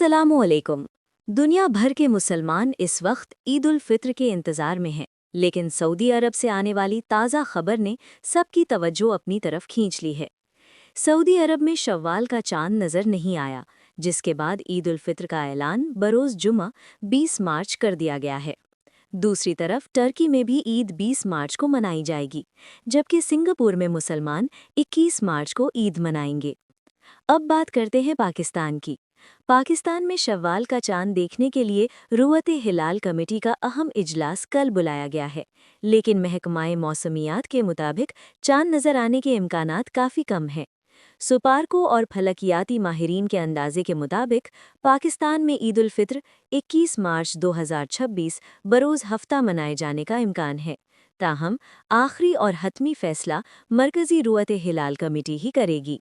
अस्सलामुअलैकुम। दुनिया भर के मुसलमान इस वक्त ईद उल फित्र के इंतज़ार में हैं, लेकिन सऊदी अरब से आने वाली ताज़ा खबर ने सबकी तवज्जो अपनी तरफ खींच ली है। सऊदी अरब में शव्वाल का चांद नज़र नहीं आया, जिसके बाद ईद उल फित्र का ऐलान बरोज़ जुमा 20 मार्च कर दिया गया है। दूसरी तरफ टर्की में भी ईद 20 मार्च को मनाई जाएगी, जबकि सिंगापुर में मुसलमान 21 मार्च को ईद मनाएंगे। अब बात करते हैं पाकिस्तान की। पाकिस्तान में शव्वाल का चांद देखने के लिए रुअते हिलाल कमेटी का अहम इजलास कल बुलाया गया है, लेकिन महकमाए मौसमियात के मुताबिक चांद नजर आने के इम्कानात काफ़ी कम हैं। सुपारको और फलकियाती माहिरीन के अंदाजे के मुताबिक पाकिस्तान में ईद उल फित्र 21 मार्च 2026 बरोज़ हफ्ता मनाए जाने का इम्कान है। ताहम आखिरी और हतमी फैसला मरकज़ी रुअते हिलाल कमेटी ही करेगी।